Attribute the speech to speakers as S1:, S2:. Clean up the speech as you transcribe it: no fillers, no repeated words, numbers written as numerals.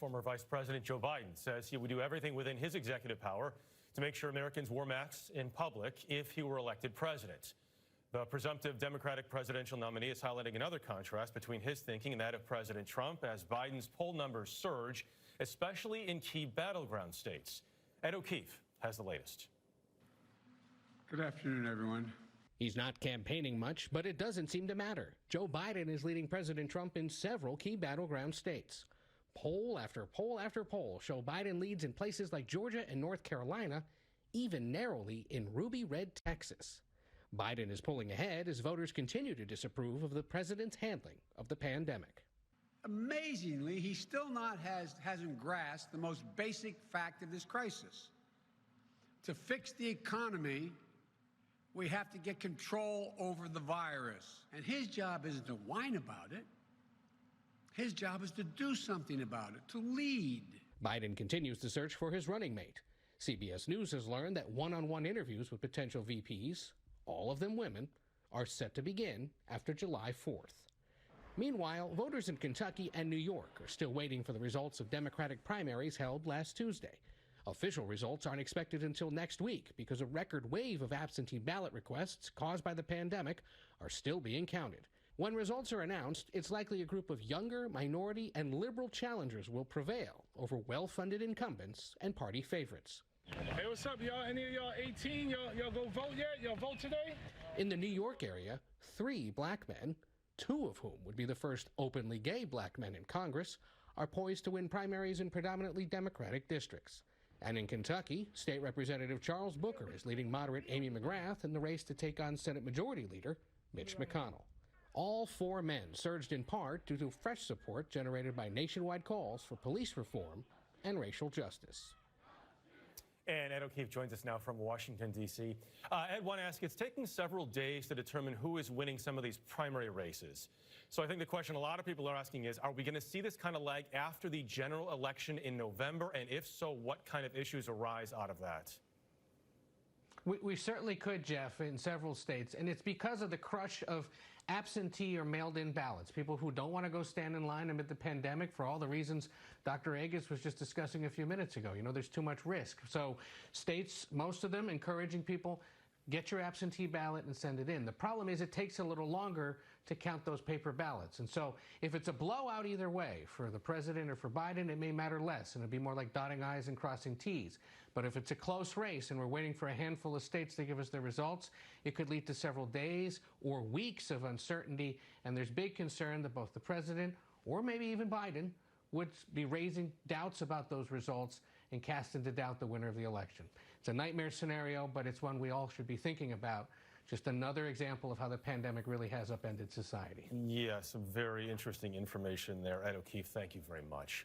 S1: Former Vice President Joe Biden says he would do everything within his executive power to make sure Americans wore masks in public if he were elected president. The presumptive Democratic presidential nominee is highlighting another contrast between his thinking and that of President Trump as Biden's poll numbers surge, especially in key battleground states. Ed O'Keefe has the latest.
S2: Good afternoon, everyone.
S3: He's not campaigning much, but it doesn't seem to matter. Joe Biden is leading President Trump in several key battleground states. Poll after poll after poll show Biden leads in places like Georgia and North Carolina, even narrowly in ruby red Texas. Biden is pulling ahead as voters continue to disapprove of the president's handling of the pandemic.
S2: Amazingly, he still hasn't grasped the most basic fact of this crisis. To fix the economy, we have to get control over the virus. And his job isn't to whine about it. His job is to do something about it, to lead.
S3: Biden continues to search for his running mate. CBS News has learned that one-on-one interviews with potential VPs, all of them women, are set to begin after July 4th. Meanwhile, voters in Kentucky and New York are still waiting for the results of Democratic primaries held last Tuesday. Official results aren't expected until next week because a record wave of absentee ballot requests caused by the pandemic are still being counted. When results are announced, it's likely a group of younger, minority, and liberal challengers will prevail over well-funded incumbents and party favorites.
S4: Hey, what's up, y'all? Any of y'all 18? Y'all go vote yet? Y'all vote today?
S3: In the New York area, 3 black men, 2 of whom would be the first openly gay black men in Congress, are poised to win primaries in predominantly Democratic districts. And in Kentucky, State Representative Charles Booker is leading moderate Amy McGrath in the race to take on Senate Majority Leader Mitch McConnell. All 4 men surged in part due to fresh support generated by nationwide calls for police reform and racial justice.
S1: And Ed O'Keefe joins us now from Washington, D.C. Ed, want to ask, it's taking several days to determine who is winning some of these primary races. So I think the question a lot of people are asking is, are we going to see this kind of lag after the general election in November? And if so, what kind of issues arise out of that?
S5: We certainly could, Jeff, in several states, and it's because of the crush of absentee or mailed-in ballots, people who don't want to go stand in line amid the pandemic for all the reasons Dr. Agus was just discussing a few minutes ago. You know, there's too much risk. So states, most of them, encouraging people, get your absentee ballot and send it in. The problem is it takes a little longer to count those paper ballots. And so if it's a blowout either way, for the president or for Biden, it may matter less, and it'll be more like dotting I's and crossing T's. But if it's a close race and we're waiting for a handful of states to give us their results, it could lead to several days or weeks of uncertainty. And there's big concern that both the president or maybe even Biden would be raising doubts about those results and cast into doubt the winner of the election. It's a nightmare scenario, but it's one we all should be thinking about. Just another example of how the pandemic really has upended society.
S1: Yes, some very interesting information there. Ed O'Keefe, thank you very much.